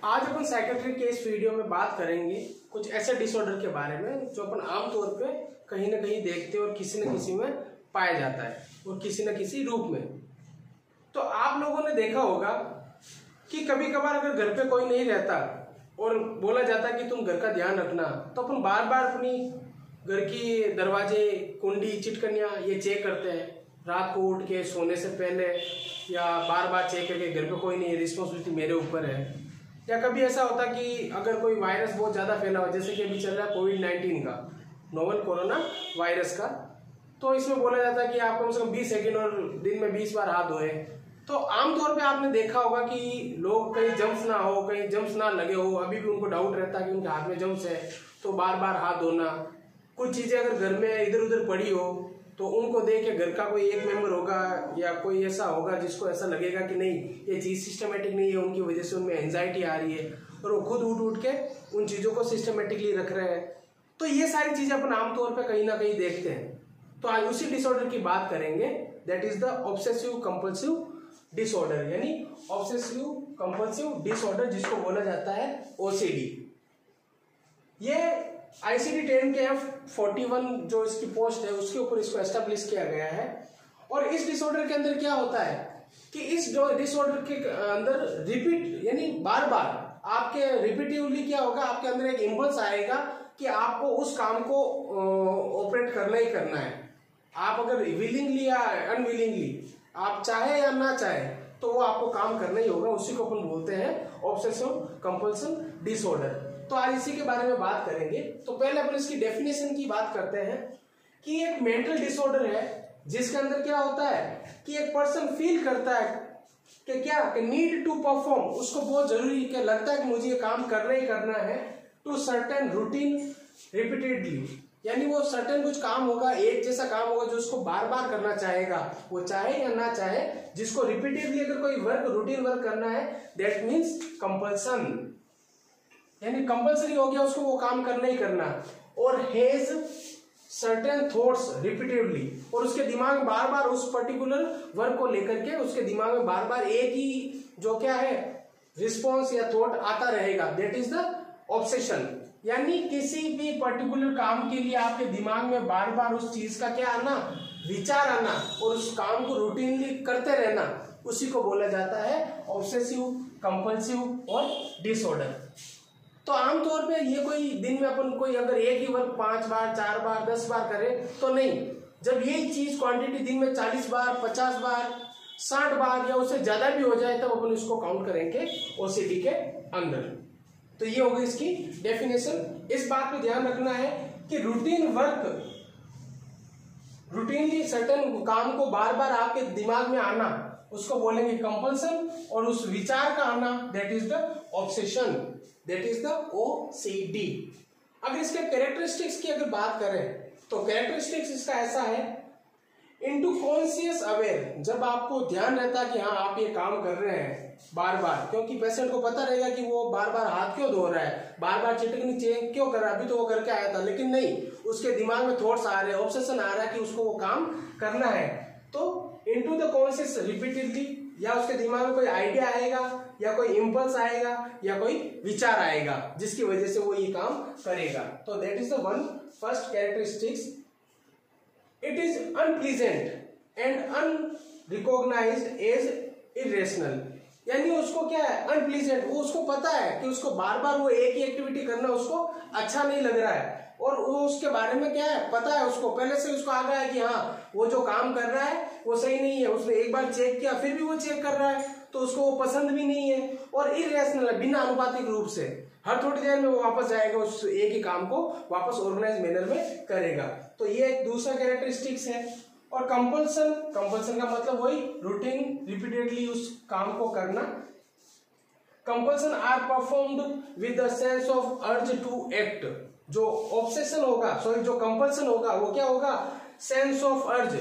आज अपन साइकियाट्री के इस वीडियो में बात करेंगे कुछ ऐसे डिसऑर्डर के बारे में जो अपन आमतौर पे कहीं ना कहीं देखते हैं और किसी न किसी में पाया जाता है और किसी न किसी रूप में। तो आप लोगों ने देखा होगा कि कभी कभार अगर घर पे कोई नहीं रहता और बोला जाता कि तुम घर का ध्यान रखना, तो अपन बार बार अपनी घर की दरवाजे, कुंडी, चिटकनियाँ ये चेक करते हैं रात को उठ के सोने से पहले, या बार बार चेक करके घर पे कोई नहीं है, रिस्पॉन्सिबिलिटी मेरे ऊपर है। या कभी ऐसा होता कि अगर कोई वायरस बहुत ज़्यादा फैला हो, जैसे कि अभी चल रहा है कोविड-19 का, नोवल कोरोना वायरस का, तो इसमें बोला जाता है कि आप कम से कम 20 सेकेंड और दिन में 20 बार हाथ धोएं। तो आमतौर पे आपने देखा होगा कि लोग कहीं जम्स ना हो, कहीं जम्स ना लगे हो, अभी भी उनको डाउट रहता है कि उनके हाथ में जम्स है, तो बार बार हाथ धोना। कुछ चीज़ें अगर घर में इधर उधर पड़ी हो तो उनको देख के घर का कोई एक मेंबर होगा या कोई ऐसा होगा जिसको ऐसा लगेगा कि नहीं ये चीज़ सिस्टमेटिक नहीं है, उनकी वजह से उनमें एंजाइटी आ रही है और वो खुद उठ के उन चीज़ों को सिस्टमेटिकली रख रहे हैं। तो ये सारी चीज़ें अपन आमतौर पर कहीं ना कहीं देखते हैं। तो आज उसी डिसऑर्डर की बात करेंगे, that is the obsessive compulsive disorder, यानी ऑब्सेसिव कंपल्सिव डिसऑर्डर, जिसको बोला जाता है ओसीडी। ये ICD-10 के F41 जो इसकी पोस्ट है उसके ऊपर इसको एस्टेब्लिश किया गया है। और इस डिसऑर्डर के अंदर क्या होता है कि इस डिसऑर्डर के अंदर रिपीट, यानी बार बार आपके रिपीटिवली क्या होगा, आपके अंदर एक इम्पल्स आएगा कि आपको उस काम को ऑपरेट करना ही करना है। आप अगर विलिंगली या अनविलिंगली, आप चाहे या ना चाहे, तो वो आपको काम करना ही होगा। उसी को अपन बोलते हैं ऑब्सेसिव कंपल्सिव डिसऑर्डर। तो आज इसी के बारे में बात करेंगे। तो पहले अपन इसकी डेफिनेशन की बात करते हैं कि एक मेंटल डिसऑर्डर है जिसके अंदर क्या होता है कि एक पर्सन फील करता है कि क्या कि नीड टू परफॉर्म, उसको बहुत जरूरी क्या लगता है कि मुझे ये काम करना ही करना है, टू सर्टेन रूटीन रिपीटेडली, यानी वो सर्टेन कुछ काम होगा, एक जैसा काम होगा जो उसको बार बार करना चाहेगा, वो चाहे या ना चाहे, जिसको रिपीटेडली अगर कोई वर्क, रूटीन वर्क करना है, दैट मीन्स कंपल्सन, यानी कंपल्सरी हो गया उसको वो काम करना ही करना। और हैज सर्टेन थॉट्स रिपीटेडली, और उसके दिमाग में बार बार उस पर्टिकुलर वर्क को लेकर के उसके दिमाग में बार बार एक ही जो क्या है रिस्पॉन्स या थॉट आता रहेगा, दैट इज द ऑब्सेशन। यानी किसी भी पर्टिकुलर काम के लिए आपके दिमाग में बार बार उस चीज का क्या आना, विचार आना, और उस काम को रूटीनली करते रहना, उसी को बोला जाता है ऑब्सेसिव कंपल्सिव और डिसऑर्डर। तो आमतौर पे ये कोई दिन में अपन कोई अगर एक ही वर्क 5 बार 4 बार 10 बार करे तो नहीं, जब ये चीज क्वांटिटी दिन में 40 बार 50 बार 60 बार या उससे ज्यादा भी हो जाए तब अपन इसको काउंट करेंगे ओसीडी के अंदर। तो ये होगी इसकी डेफिनेशन। इस बात पे ध्यान रखना है कि रूटीन वर्क, रूटीनली सर्टेन काम को बार बार आपके दिमाग में आना, उसको बोलेंगे कंपल्सन, और उस विचार का आना, that is the obsession, that is the OCD। अगर इसके कैरेक्टरिस्टिक्स की अगर बात करें तो कैरेक्टरिस्टिक्स इसका ऐसा है, इनटू कॉन्शियस अवेयर, जब आपको ध्यान रहता है कि हाँ आप ये काम कर रहे हैं बार बार, क्योंकि पेशेंट को पता रहेगा कि वो बार बार हाथ क्यों धो रहा है, बार बार चिटकनी चेक क्यों कर रहा है, अभी तो वो करके आया था, लेकिन नहीं, उसके दिमाग में थॉट्स आ रहे हैं, ऑब्सेशन आ रहा है कि उसको वो काम करना है। तो इनटू द कॉन्शियस रिपीटेडली, या उसके दिमाग में कोई आइडिया आएगा या कोई इम्पल्स आएगा या कोई विचार आएगा जिसकी वजह से वो ये काम करेगा। तो that is the one first characteristics. It is unpleasant and unrecognised as irrational, यानी उसको क्या है अनप्लीजेंट, वो उसको पता है कि उसको बार बार वो एक ही एक्टिविटी करना उसको अच्छा नहीं लग रहा है, और वो उसके बारे में क्या है पता है, उसको पहले से उसको आ गया है कि हाँ वो जो काम कर रहा है वो सही नहीं है, उसने एक बार चेक किया फिर भी वो चेक कर रहा है तो उसको वो पसंद भी नहीं है, और इरेशनल है, बिना अनुपातिक रूप से हर थोड़ी देर में वो वापस जाएगा उस एक ही काम को वापस ऑर्गेनाइज मैनर में करेगा। तो ये एक दूसरा कैरेक्टरिस्टिक्स है। और कंपल्सन, कंपल्सन का मतलब वही रूटीन रिपीटेडली उस काम को करना। Compulsion are performed with the sense of urge to act. जो ऑब्सेशन होगा, सॉरी जो कंपल्सन होगा वो क्या होगा, सेंस ऑफ अर्ज,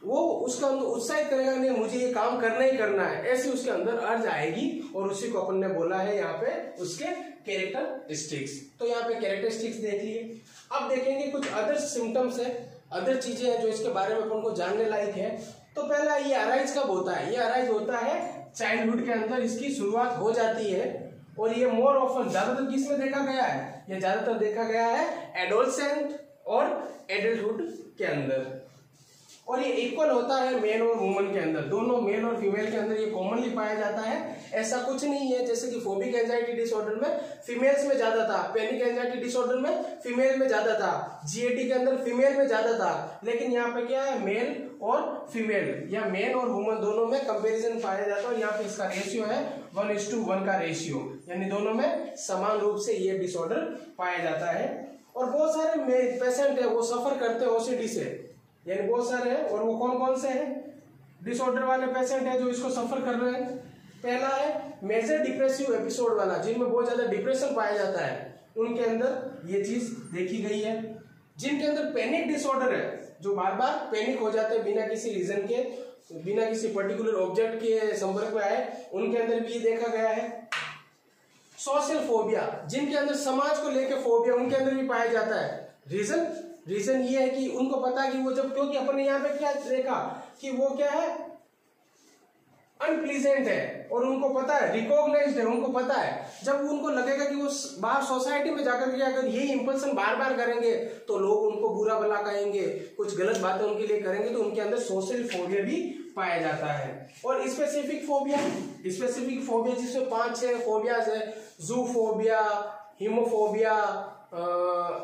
वो उसका उत्साहित करेगा नहीं मुझे ये काम करना ही करना है, ऐसी उसके अंदर अर्ज आएगी, और उसी को अपन ने बोला है यहाँ पे उसके कैरेक्टरिस्टिक्स। तो यहाँ पे कैरेक्टरिस्टिक्स देख लिए। अब देखेंगे कुछ अदर सिम्टम्स है, अदर चीजें हैं जो इसके बारे में अपन को जानने लायक है। तो पहला ये अराइज कब होता है, ये अराइज होता है चाइल्डहुड के अंदर, इसकी शुरुआत हो जाती है और ये मोर ऑफन ज्यादातर किस में देखा गया है, ये ज्यादातर देखा गया है एडोलसेंट और एडल्टहुड के अंदर। और ये इक्वल होता है मेल और वुमन के अंदर, दोनों मेल और फीमेल के अंदर ये कॉमनली पाया जाता है। ऐसा कुछ नहीं है जैसे कि फोबिक एंजाइटी डिसऑर्डर में फीमेल्स में ज्यादा था, पैनिक एंजाइटी डिसऑर्डर में फीमेल में ज्यादा था, जीएटी के अंदर फीमेल में ज्यादा था, लेकिन यहाँ पे क्या है मेल और फीमेल या मेल और वुमन दोनों में कंपेरिजन पाया जाता है। और यहाँ पे इसका रेशियो है 1:1 का रेशियो, यानी दोनों में समान रूप से ये डिसऑर्डर पाया जाता है। और बहुत सारे पेशेंट है वो सफर करते हैं ओसीडी से, यानी बहुत सारे हैं। और वो कौन कौन से हैं डिसऑर्डर वाले पेशेंट है जो इसको सफर कर रहे हैं? पहला है मेजर डिप्रेसिव एपिसोड वाला, जिनमें बहुत ज्यादा डिप्रेशन पाया जाता है, उनके अंदर ये चीज देखी गई है। जिनके अंदर पैनिक डिसऑर्डर है, जो बार बार पैनिक हो जाते हैं बिना किसी रीजन के, बिना किसी पर्टिकुलर ऑब्जेक्ट के संपर्क में आए, उनके अंदर भी देखा गया है। सोशल फोबिया, जिनके अंदर समाज को लेकर फोबिया, उनके अंदर भी पाया जाता है। रीजन ये है कि उनको पता है कि वो जब, क्योंकि अपने यहाँ पे क्या देखा कि वो क्या है अनप्लीजेंट है, और उनको पता है रिकॉग्नाइज्ड है, उनको पता है जब उनको लगेगा कि वो बाहर सोसाइटी में जाकर के अगर यही इंपल्सन बार बार करेंगे तो लोग उनको बुरा भला कहेंगे, कुछ गलत बातें उनके लिए करेंगे, तो उनके अंदर सोशल फोबिया भी पाया जाता है। और स्पेसिफिक फोबिया जिसमें 5-6 फोबियाज है, जूफोबिया, हीमोफोबिया,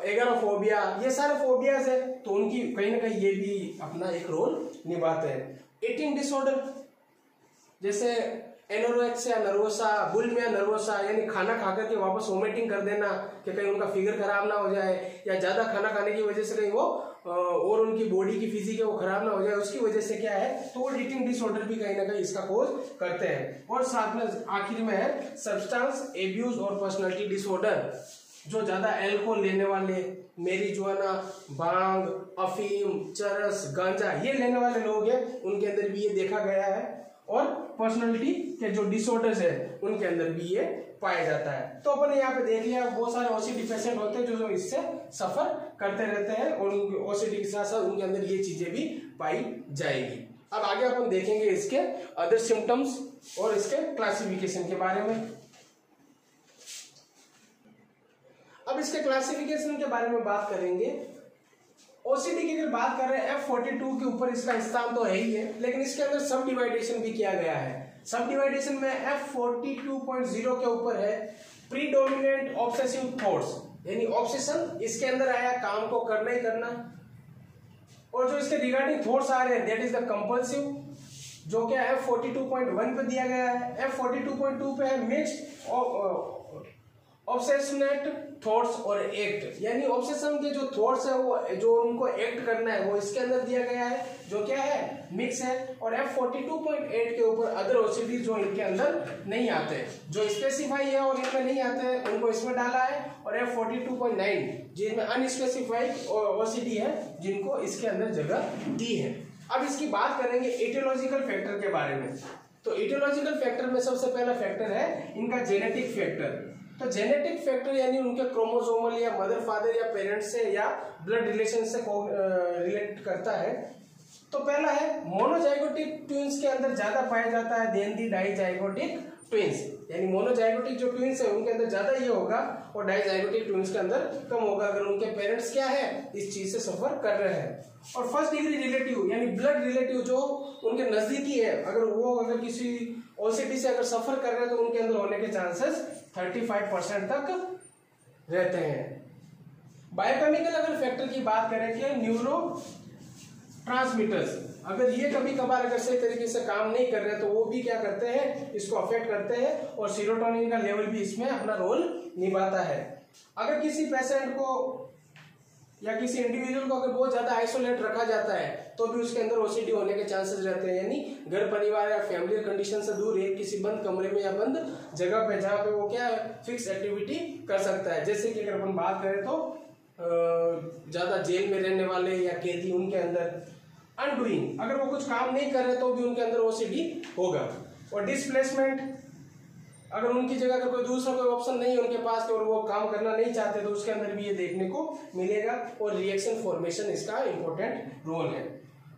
एगारोफोबिया, ये सारे फोबियाज है, तो उनकी कहीं ना कहीं ये भी अपना एक रोल निभाते हैं। ईटिंग डिसऑर्डर जैसे एनोरेक्सिया नर्वोसा, बुलिमिया नर्वोसा, यानी खाना खाकर के वापस वोमिटिंग कर देना कि कहीं उनका फिगर खराब ना हो जाए, या ज्यादा खाना खाने की वजह से कहीं वो और उनकी बॉडी की फिजिक है वो खराब ना हो जाए, उसकी वजह से क्या है तो वो ईटिंग डिसऑर्डर भी कहीं ना कहीं इसका कोज करते हैं। और साथ में आखिर में है सब्सटेंस एब्यूज और पर्सनैलिटी डिसऑर्डर, जो ज्यादा अल्कोहल लेने वाले, मैरिजुआना, भांग, अफीम, चरस, गांजा ये लेने वाले लोग हैं, उनके अंदर भी ये देखा गया है। और पर्सनालिटी के जो डिसऑर्डर्स है उनके अंदर भी ये पाया जाता है। तो अपन यहाँ पे देख लिया बहुत सारे ओसीडी पेशेंट होते हैं जो इससे सफर करते रहते हैं, और उनके ओसीडी के साथ साथ उनके अंदर ये चीजें भी पाई जाएगी। अब आगे अपन देखेंगे इसके अदर सिम्टम्स और इसके क्लासिफिकेशन के बारे में। अब इसके क्लासिफिकेशन के बारे में बात करेंगे। ओसीडी की अगर बात कर रहे हैं F42 के ऊपर इसका स्थान तो है ही है, लेकिन इसके अंदर सब डिवाइडेशन भी किया गया है। सब डिवाइडेशन में F42.0 के ऊपर है प्रीडोमिनेंट ऑब्सेसिव थॉट्स, यानी ऑब्सेशन इसके अंदर आया काम को करना ही करना, और जो इसके रिगार्डिंग थॉट्स आ रहे हैं दैट इज द कंपल्सिव, जो क्या F42.1 पे दिया गया है। F42.2 पे है मिक्स्ड ऑब्सेशनेट थॉट्स और एक्ट, यानी ऑब्सेशन के जो थॉट्स है वो जो उनको एक्ट करना है वो इसके अंदर दिया गया है, जो क्या है मिक्स है। और F42.8 के ऊपर अदर ओसीडी जो इनके अंदर नहीं आते, जो स्पेसिफाई है और इनमें नहीं आते हैं उनको इसमें डाला है। और F42.9 जिनमें अनस्पेसिफाइड ओसीडी है जिनको इसके अंदर जगह दी है। अब इसकी बात करेंगे एटियोलॉजिकल फैक्टर के बारे में। तो एटियोलॉजिकल फैक्टर में सबसे पहला फैक्टर है इनका जेनेटिक फैक्टर। तो जेनेटिक फैक्टर यानी उनके क्रोमोसोमल या मदर फादर या पेरेंट्स से या ब्लड रिलेशन से रिलेट करता है। तो पहला है मोनोजाइगोटिक ट्विंस के अंदर ज्यादा पाया जाता है देन दी डाइजाइगोटिक ट्विंस, यानी मोनोजाइगोटिक जो ट्विंस है उनके अंदर ज्यादा ये होगा और डाइजाइगोटिक ट्विंस के अंदर कम होगा, अगर उनके पेरेंट्स क्या है इस चीज से सफर कर रहे हैं। और फर्स्ट डिग्री रिलेटिव यानी ब्लड रिलेटिव जो उनके नजदीकी है, अगर वो अगर किसी ओसीडी से अगर सफर कर रहे हैं तो उनके अंदर होने के चांसेस 35% तक रहते हैं। बायोकेमिकल अगर फैक्टर की बात करें कि न्यूरो ट्रांसमीटर्स, अगर ये कभी कभार अगर सही तरीके से काम नहीं कर रहे तो वो भी क्या करते हैं इसको अफेक्ट करते हैं, और सीरोटोनिन का लेवल भी इसमें अपना रोल निभाता है। अगर किसी पेशेंट को या किसी इंडिविजुअल को अगर बहुत ज्यादा आइसोलेट रखा जाता है तो भी उसके अंदर ओसीडी होने के चांसेस रहते हैं, यानी घर परिवार या फैमिली कंडीशन से दूर एक किसी बंद कमरे में या बंद जगह पे जहाँ पे वो क्या फिक्स एक्टिविटी कर सकता है। जैसे कि अगर अपन बात करें तो ज्यादा जेल में रहने वाले या कैदी, उनके अंदर अनडूइंग अगर वो कुछ काम नहीं कर रहे तो भी उनके अंदर ओसीडी होगा। और डिस्प्लेसमेंट, अगर उनकी जगह अगर कोई दूसरा कोई ऑप्शन नहीं है उनके पास और वो काम करना नहीं चाहते तो उसके अंदर भी ये देखने को मिलेगा। और रिएक्शन फॉर्मेशन इसका इंपॉर्टेंट रोल है।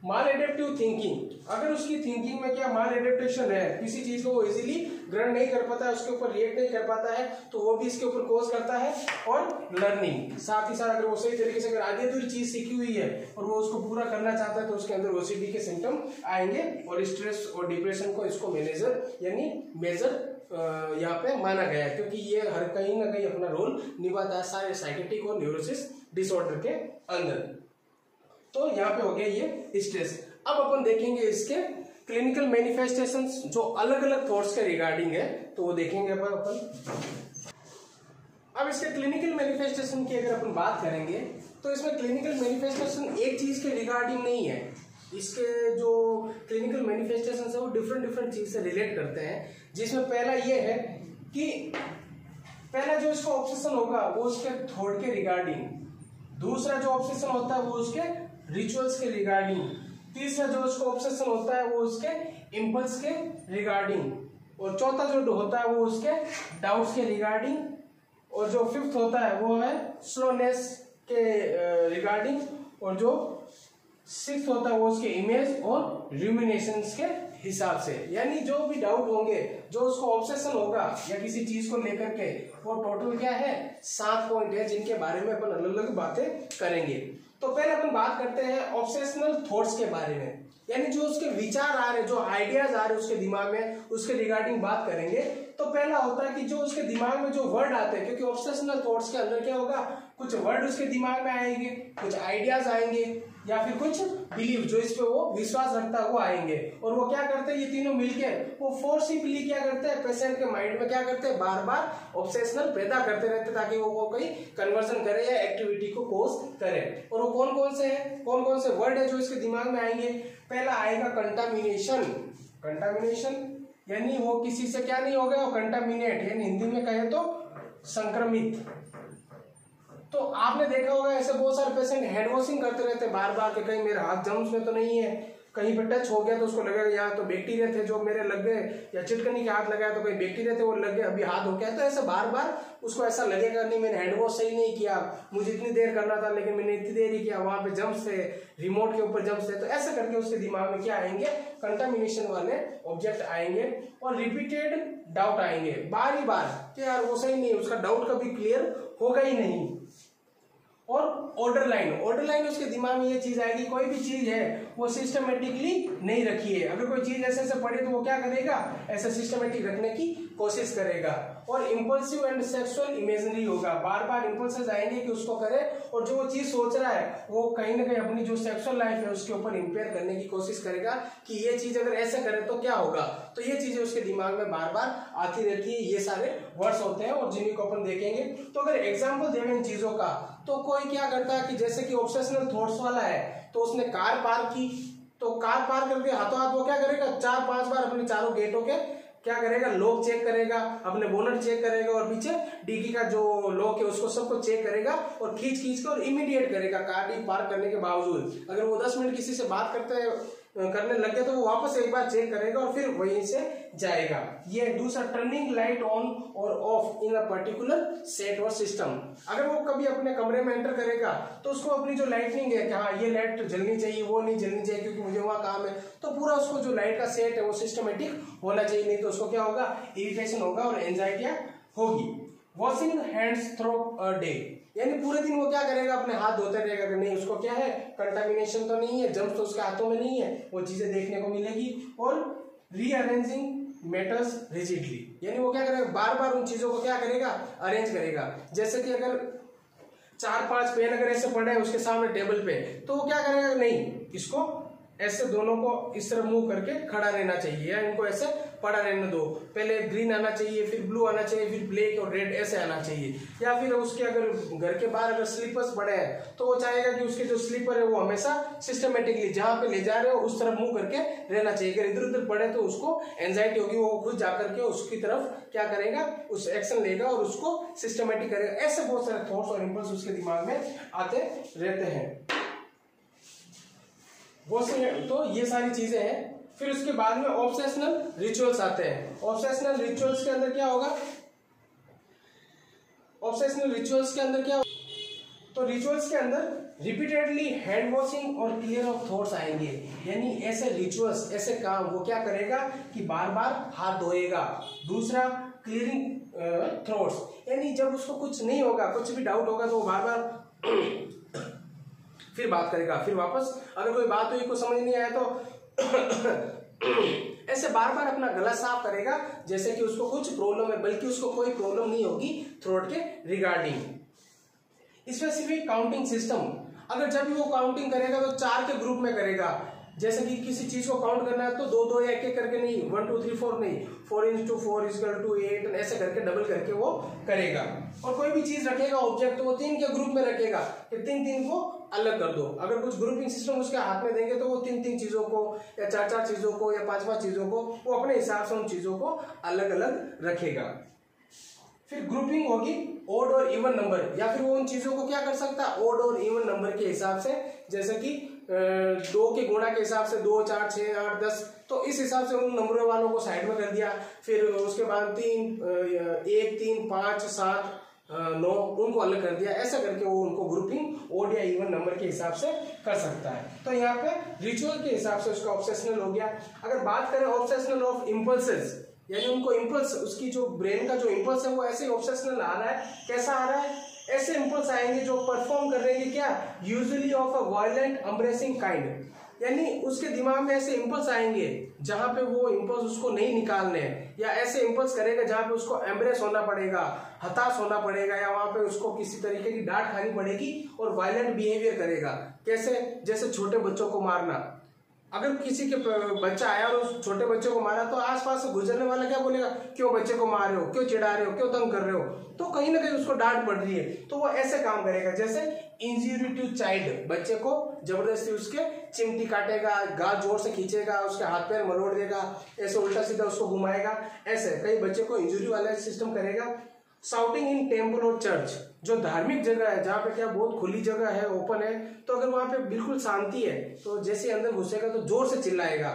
माल एडेप्टिव थिंकिंग, अगर उसकी थिंकिंग में क्या माल एडेप्टेशन है, किसी चीज को वो इजीली ग्रहण नहीं कर पाता है, उसके ऊपर रिएक्ट नहीं कर पाता है, तो वो भी इसके ऊपर कोज करता है। और लर्निंग, साथ ही साथ अगर वो सही तरीके से अगर आगे तो चीज सीखी हुई है और वो उसको पूरा करना चाहता है तो उसके अंदर ओसीडी के सिम्टम आएंगे और स्ट्रेस और डिप्रेशन को इसको मैनेजर यानी मेजर यहाँ पे माना गया है, क्योंकि ये हर कहीं ना कहीं अपना रोल निभाता है सारे साइकेट्रिक और न्यूरोसिस डिसऑर्डर के अंदर। तो यहाँ पे हो गया ये स्ट्रेस। अब अपन देखेंगे इसके क्लिनिकल मैनिफेस्टेशंस जो अलग अलग थॉट्स के रिगार्डिंग है, तो वो देखेंगे अपन। अब इसके क्लिनिकल मैनिफेस्टेशन की अगर अपन बात करेंगे तो इसमें क्लिनिकल मैनिफेस्टेशन एक चीज के रिगार्डिंग नहीं है, इसके जो क्लिनिकल मैनिफेस्टेशन है वो डिफरेंट चीज से रिलेट करते हैं। जिसमें पहला ये है कि पहला जो इसका ऑब्सेशन होगा वो उसके थॉट के रिगार्डिंग, दूसरा जो ऑब्सेशन होता है वो उसके रिचुअल्स के रिगार्डिंग, तीसरा जो उसका ऑब्सेशन होता है वो उसके इम्पल्स के रिगार्डिंग, और चौथा जो होता है वो उसके डाउट्स के रिगार्डिंग, और जो फिफ्थ होता है वो है स्लोनेस के रिगार्डिंग, और जो सिक्स्थ होता है वो उसके इमेज और रूमिनेशंस के हिसाब से। यानी जो भी डाउट होंगे, जो उसको ऑब्सेशन होगा या किसी चीज को लेकर के, वो टोटल क्या है 7 पॉइंट है जिनके बारे में अपन अलग अलग बातें करेंगे। तो पहले अपन बात करते हैं ऑब्सेशनल थॉट्स के बारे में, यानी जो उसके विचार आ रहे, जो आइडियाज आ रहे उसके दिमाग में, उसके रिगार्डिंग बात करेंगे। तो पहला होता है कि जो उसके दिमाग में जो वर्ड आते हैं, क्योंकि ऑब्सेशनल थॉट्स के अंदर क्या होगा, कुछ वर्ड उसके दिमाग में आएंगे, कुछ आइडियाज आएंगे, या फिर कुछ बिलीव जो इस पे वो विश्वास रखता है वो आएंगे, और वो क्या करते हैं ये तीनों मिलकर वो फोर्सिबली क्या करते हैं पेशेंट के माइंड में क्या करते हैं बार बार ऑब्सेशनल पैदा करते रहते ताकि वो कोई कन्वर्जन करे या एक्टिविटी को कोज करे। और वो कौन कौन से हैं, कौन कौन से वर्ड है जो इसके दिमाग में आएंगे। पहला आएगा कंटामिनेशन। कंटामिनेशन यानी वो किसी से क्या नहीं हो गया, वो कंटामिनेट, यानी हिंदी में कहे तो संक्रमित। तो आपने देखा होगा ऐसे बहुत सारे पेशेंट हैंड वॉशिंग करते रहते बार बार के, कहीं मेरे हाथ जर्म्स में तो नहीं है, कहीं पे टच हो गया तो उसको लगेगा यहाँ तो बैक्टीरिया थे जो मेरे लग गए, या चिटकनी के हाथ लगाया तो कहीं बैक्टीरिया थे वो लग गए, अभी हाथ हो गया। तो ऐसे बार बार उसको ऐसा लगेगा नहीं मैंने हैंड वॉश सही नहीं किया, मुझे इतनी देर करना था लेकिन मैंने इतनी देर ही किया, वहां पे जम्स थे, रिमोट के ऊपर जम्स थे। तो ऐसा करके उसके दिमाग में क्या आएंगे कंटामिनेशन वाले ऑब्जेक्ट आएंगे, और रिपीटेड डाउट आएंगे बार ही बार कि यार वो सही नहीं, उसका डाउट कभी क्लियर होगा ही नहीं। और ऑर्डर लाइन, ऑर्डर लाइन उसके दिमाग में ये चीज आएगी कोई भी चीज है वो सिस्टमेटिकली नहीं रखी है, अगर कोई चीज ऐसे ऐसे पड़े तो वो क्या करेगा ऐसे सिस्टमेटिक रखने की कोशिश करेगा। और इम्पल्सिव एंड सेक्सुअल इमेजिनरी होगा, बार बार इम्पल्सेस आएंगे कि उसको करे, और जो वो चीज सोच रहा है वो कहीं ना कहीं अपनी जो सेक्सुअल लाइफ है उसके ऊपर इंपेयर करने की कोशिश करेगा कि ये चीज अगर ऐसे करे तो क्या होगा। तो ये चीजें उसके दिमाग में बार बार आती रहती है, ये सारे वर्ड्स होते हैं और जिन्हीं को अपन देखेंगे। तो अगर एग्जाम्पल दें इन चीजों का, तो कोई क्या करता है कि जैसे कि ऑब्सेशनल थॉट्स वाला है तो उसने कार पार्क की, तो कार पार्क करके हाथों हाथ वो क्या करेगा 4-5 बार अपने चारों गेटों के क्या करेगा लॉक चेक करेगा, अपने बोनट चेक करेगा, और पीछे डिग्गी का जो लॉक है उसको सबको चेक करेगा और खींच खींच कर और इमीडिएट करेगा कार पार्क करने के बावजूद। अगर वो 10 मिनट किसी से बात करने लग गया तो वो वापस एक बार चेक करेगा और फिर वहीं से जाएगा। ये दूसरा टर्निंग लाइट ऑन और of in a particular set और सिस्टम। अगर वो कभी अपने कमरे में एंटर करेगा तो उसको अपनी जो लाइटनिंग है कि हाँ ये लाइट जलनी चाहिए वो नहीं जलनी चाहिए क्योंकि मुझे वहां काम है, तो पूरा उसको जो लाइट का सेट है वो सिस्टमेटिक होना चाहिए, नहीं तो उसको क्या होगा इरिटेशन होगा और एंजाइटियां होगी। Washing hands through a day, यानी पूरे दिन वो क्या करेगा अपने हाथ धोते रहेगा कि नहीं उसको क्या है कंटामिनेशन तो नहीं है, जर्म्स तो उसके हाथों में नहीं है, वो चीजें देखने को मिलेगी। और रीअरेंजिंग मेटल्स रिजिडली, यानी वो क्या करेगा बार बार उन चीजों को क्या करेगा अरेंज करेगा। जैसे कि अगर 4-5 पेन अगर ऐसे पड़े हैं उसके सामने टेबल पे तो वो क्या करेगा नहीं इसको ऐसे दोनों को इस तरह मूव करके खड़ा रहना चाहिए, या इनको ऐसे पड़ा रहने दो, पहले ग्रीन आना चाहिए फिर ब्लू आना चाहिए फिर ब्लैक और रेड ऐसे आना चाहिए। या फिर उसके अगर घर के बाहर अगर स्लीपर्स पड़े हैं तो वो चाहेगा कि उसके जो स्लीपर है वो हमेशा सिस्टमेटिकली जहां पे ले जा रहे हो उस तरफ मुंह करके रहना चाहिए। अगर इधर उधर पड़े तो उसको एंजाइटी होगी, वो खुद जाकर के उसकी तरफ क्या करेगा उस एक्शन लेगा और उसको सिस्टमेटिक करेगा। ऐसे बहुत सारे थॉट्स और इंपल्स उसके दिमाग में आते रहते हैं। वो तो ये सारी चीजें हैं। फिर उसके बाद में ऑब्सेशनल रिचुअल्स आते हैं। ऑब्सेशनल रिचुअल्स के अंदर क्या होगा, ऑब्सेशनल रिचुअल्स के अंदर क्या होगा? तो रिचुअल्स के अंदर रिपीटेडली हैंड वॉशिंग और क्लियर ऑफ थॉट्स आएंगे, यानी ऐसे रिचुअल्स, ऐसे काम वो क्या करेगा कि बार बार हाथ धोएगा। दूसरा क्लियरिंग थ्रोट्स, यानी जब उसको कुछ नहीं होगा, कुछ भी डाउट होगा तो वो बार बार फिर बात करेगा, फिर वापस अगर कोई बात हुई, कुछ समझ नहीं आया तो ऐसे बार बार अपना गला साफ करेगा जैसे कि उसको कुछ प्रॉब्लम है, बल्कि उसको कोई प्रॉब्लम नहीं होगी थ्रोट के रिगार्डिंग। स्पेसिफिक काउंटिंग सिस्टम, अगर जब भी वो काउंटिंग करेगा तो 4 के ग्रुप में करेगा। जैसे कि किसी चीज को काउंट करना है तो 2-2 या 1-1 करके नहीं, 1 2 3 4 नहीं, 4 × 4 = 8 ऐसे करके डबल करके वो करेगा। और कोई भी चीज रखेगा ऑब्जेक्ट तो वो 3 के ग्रुप में रखेगा कि 3-3 को अलग कर दो। अगर कुछ ग्रुपिंग सिस्टम उसके हाथ में देंगे तो वो 3-3 चीजों को या 4-4 चीजों को या 5-5 चीजों को वो अपने हिसाब से उन चीजों को अलग अलग रखेगा। फिर ग्रुपिंग होगी ओड और इवन नंबर, या फिर वो उन चीजों को क्या कर सकता है ओड और इवन नंबर के हिसाब से, जैसे कि 2 के गुणा के हिसाब से 2 4 6 8 10, तो इस हिसाब से उन नंबरों वालों को साइड में कर दिया। फिर उसके बाद 1 3 5 7 9 उनको अलग कर दिया। ऐसा करके वो उनको ग्रुपिंग ओड या इवन नंबर के हिसाब से कर सकता है। तो यहाँ पे रिचुअल के हिसाब से उसका ऑब्सेशनल हो गया। अगर बात करें ऑब्सेशनल ऑफ इम्पल्सेस, यानी उनको इम्पल्स, उसकी जो ब्रेन का जो इम्पल्स है वो ऐसे ऑब्सेशनल आ रहा है। कैसा आ रहा है? ऐसे इम्पल्स आएंगे जो परफॉर्म कर रहे हैं क्या, usually of a violent embarrassing kind, यानी उसके दिमाग में ऐसे इम्पल्स आएंगे जहां पे वो इम्पल्स उसको नहीं निकालने हैं, या ऐसे इम्पल्स करेगा जहां पे उसको एम्ब्रेस होना पड़ेगा, हताश होना पड़ेगा, या वहां पे उसको किसी तरीके की डांट खानी पड़ेगी और वायलेंट बिहेवियर करेगा। कैसे? जैसे छोटे बच्चों को मारना। अगर किसी के बच्चा आया और उस छोटे बच्चे को मारा तो आसपास से गुजरने वाला क्या बोलेगा, क्यों बच्चे को मार रहे हो, क्यों चिढ़ा रहे हो, क्यों तंग कर रहे हो, तो कहीं ना कहीं उसको डांट पड़ रही है। तो वो ऐसे काम करेगा जैसे इंजरी टू चाइल्ड, बच्चे को जबरदस्ती उसके चिमटी काटेगा, गाल जोर से खींचेगा, उसके हाथ पैर मरोड़ देगा, ऐसे उल्टा सीधा उसको घुमाएगा, ऐसे कई बच्चे को इंजरी वाला सिस्टम करेगा। साउटिंग इन टेम्पल और चर्च, जो धार्मिक जगह है जहाँ पे क्या बहुत खुली जगह है, ओपन है, तो अगर वहां पे बिल्कुल शांति है तो जैसे अंदर घुसेगा तो जोर से चिल्लाएगा।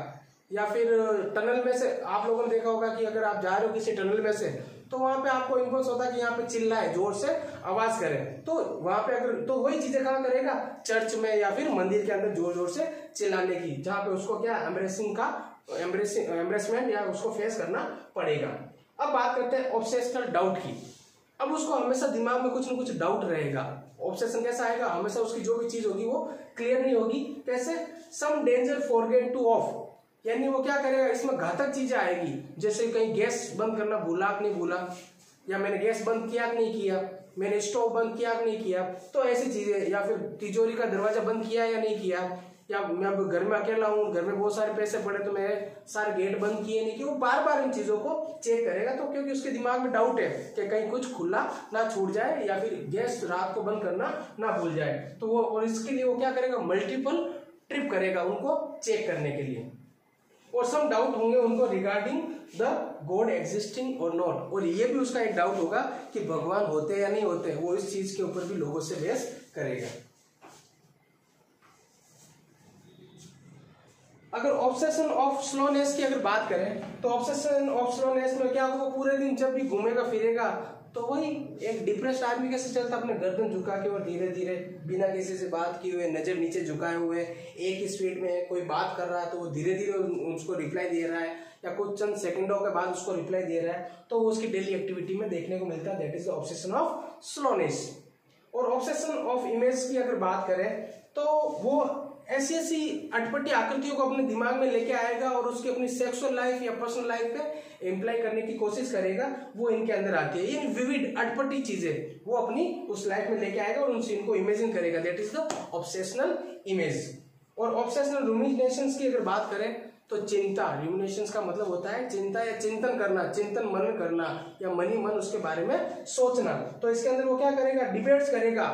या फिर टनल में से आप लोगों ने देखा होगा कि अगर आप जा रहे हो किसी टनल में से तो वहां पे आपको इम्पल्स होता है कि यहाँ पे चिल्लाए, जोर से आवाज करे, तो वहां पे अगर तो वही चीजें कहाँ करेगा, चर्च में या फिर मंदिर के अंदर जोर जोर से चिल्लाने की, जहाँ पे उसको क्या एम्ब्रेसमेंट या उसको फेस करना पड़ेगा। अब बात करते हैं ऑब्सेशनल डाउट की। अब उसको हमेशा दिमाग में कुछ न कुछ डाउट रहेगा। ऑब्सेशन कैसा आएगा, हमेशा उसकी जो भी चीज होगी वो क्लियर नहीं होगी। कैसे? सम डेंजर फॉरगेट टू ऑफ, यानी वो क्या करेगा, इसमें घातक चीजें आएगी, जैसे कहीं गैस बंद करना भूला कि नहीं भूला, या मैंने गैस बंद किया कि नहीं किया, मैंने स्टोव बंद किया कि नहीं किया, तो ऐसी चीजें, या फिर तिजोरी का दरवाजा बंद किया या नहीं किया, या मैं अब घर में अकेला हूँ, घर में बहुत सारे पैसे पड़े तो मैं सारे गेट बंद किए नहीं किए, वो बार बार इन चीजों को चेक करेगा। तो क्योंकि उसके दिमाग में डाउट है कि कहीं कुछ खुला ना छूट जाए या फिर गैस रात को बंद करना ना भूल जाए, तो वो, और इसके लिए वो क्या करेगा, मल्टीपल ट्रिप करेगा उनको चेक करने के लिए। और सम डाउट होंगे उनको रिगार्डिंग द गॉड एग्जिस्टिंग और नॉट, और ये भी उसका एक डाउट होगा कि भगवान होते या नहीं होते, वो इस चीज के ऊपर भी लोगों से बहस करेगा। अगर ऑब्सेशन ऑफ स्लोनेस की अगर बात करें तो ऑब्सेशन ऑफ स्लोनेस में क्या होगा, पूरे दिन जब भी घूमेगा फिरेगा तो वही एक डिप्रेस्ड आदमी कैसे चलता, अपने गर्दन झुका के और धीरे धीरे बिना किसी से बात किए हुए, नजर नीचे झुकाए हुए, एक ही स्पीड में कोई बात कर रहा है तो वो धीरे धीरे उसको रिप्लाई दे रहा है, या कुछ चंद सेकंडों के बाद उसको रिप्लाई दे रहा है, तो वो उसकी डेली एक्टिविटी में देखने को मिलता है। That is the obsession of slowness. और ऑब्सेशन ऑफ इमेज की अगर बात करें तो वो ऐसी ऐसी अटपटी आकृतियों को अपने दिमाग में लेके आएगा और उसकी अपनी सेक्सुअल लाइफ या पर्सनल लाइफ पे इम्प्लाई करने की कोशिश करेगा, वो इनके अंदर आती है। यानी विविड अटपटी चीजें वो अपनी उस लाइफ में लेके आएगा और उन सीन को इमेजिन करेगा। That is the obsessional image. और ऑब्सेशनल रूमिनेशंस की अगर बात करें तो चिंता, रूमिनेशंस का मतलब होता है चिंता या चिंतन करना, चिंतन मनन करना, या मनी मन उसके बारे में सोचना। तो इसके अंदर वो क्या करेगा, डिबेट्स करेगा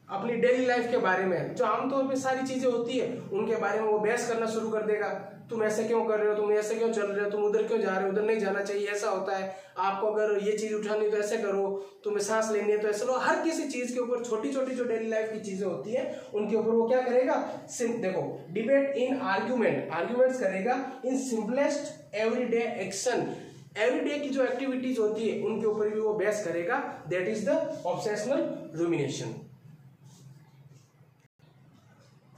अपनी डेली लाइफ के बारे में, जो आमतौर पे सारी चीजें होती है उनके बारे में वो बहस करना शुरू कर देगा। तुम ऐसे क्यों कर रहे हो, तुम ऐसे क्यों चल रहे हो, तुम उधर क्यों जा रहे हो, उधर नहीं जाना चाहिए, ऐसा होता है, आपको अगर ये चीज उठानी तो ऐसे करो, तुम्हें सांस लेनी है तो ऐसे लो। हर किसी चीज के ऊपर, छोटी छोटी जो डेली लाइफ की चीजें होती है उनके ऊपर वो क्या करेगा, देखो, डिबेट इन आर्ग्यूमेंट, आर्ग्यूमेंट्स करेगा in simplest everyday action, everyday की जो एक्टिविटीज होती है उनके ऊपर भी वो बहस करेगा। That is the obsessional rumination.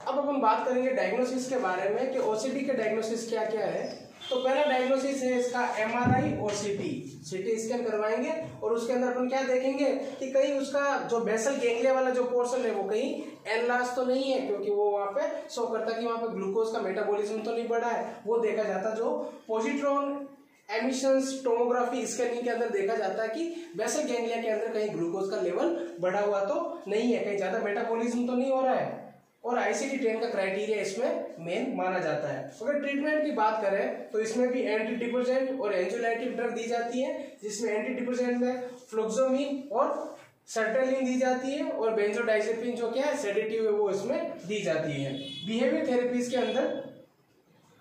अब अपन बात करेंगे डायग्नोसिस के बारे में कि ओसीडी के डायग्नोसिस क्या क्या है। तो पहला डायग्नोसिस है इसका एमआरआई और सीटी स्कैन करवाएंगे और उसके अंदर अपन क्या देखेंगे कि कहीं उसका जो बेसल गैंग्लिया वाला जो पोर्शन है वो कहीं एनलार्ज तो नहीं है, क्योंकि वो वहाँ पे शो करता कि वहाँ पे ग्लूकोज का मेटाबॉलिज्म तो नहीं बढ़ा है, वो देखा जाता। जो पॉजिट्रॉन एमिशंस टोमोग्राफी स्कैनिंग के अंदर देखा जाता है कि बेसल गैंग्लिया के अंदर कहीं ग्लूकोज का लेवल बढ़ा हुआ तो नहीं है, कहीं ज्यादा मेटाबॉलिज्म तो नहीं हो रहा है, और ICD-10 का क्राइटेरिया इसमें मेन माना जाता है। अगर ट्रीटमेंट की बात करें तो इसमें भी एंटी डिप्रेसेंट और एंजियोलाइटिक ड्रग दी जाती है, जिसमें एंटी डिप्रेसेंट में फ्लुक्सोमीन और सर्ट्रेलिन दी जाती है और बेंजोडाइजेपिन जो क्या है सेडेटिव है वो इसमें दी जाती है। बिहेवियर थेरेपीज के अंदर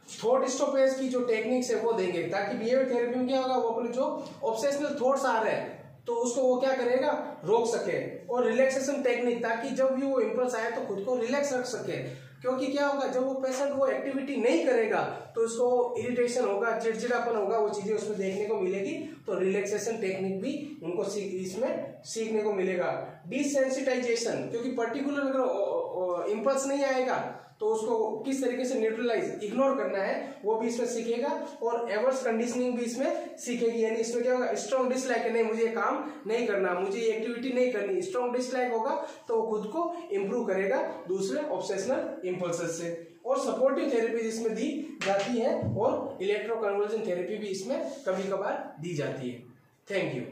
थॉट स्टॉपेज की जो टेक्निक्स है वो देंगे, ताकि बिहेवियर थेरेपी में क्या होगा, वो अपने जो ऑब्सेशनल थॉट्स आ रहे हैं तो उसको वो क्या करेगा, रोक सके। और रिलैक्सेशन टेक्निक, ताकि जब भी वो इम्पल्स आए तो खुद को रिलैक्स रख सके, क्योंकि क्या होगा जब वो पेशेंट वो एक्टिविटी नहीं करेगा तो उसको इरिटेशन होगा, चिड़चिड़ापन होगा, वो चीजें उसमें देखने को मिलेगी। तो रिलैक्सेशन टेक्निक भी उनको इसमें सीखने को मिलेगा। डिसेंसिटाइजेशन, क्योंकि पर्टिकुलर अगर इम्पल्स नहीं आएगा तो उसको किस तरीके से न्यूट्रलाइज इग्नोर करना है वो भी इसमें सीखेगा, और एवर्स कंडीशनिंग भी इसमें सीखेगी। यानी इसमें क्या होगा, स्ट्रॉन्ग डिसलाइक है, नहीं मुझे ये काम नहीं करना, मुझे ये एक्टिविटी नहीं करनी, स्ट्रॉन्ग डिसलाइक होगा तो वो खुद को इंप्रूव करेगा दूसरे ऑब्सेशनल इंपल्सेस से। और सपोर्टिव थेरेपी इसमें दी जाती है और इलेक्ट्रोकन्वर्जन थेरेपी भी इसमें कभी कभार दी जाती है। Thank you.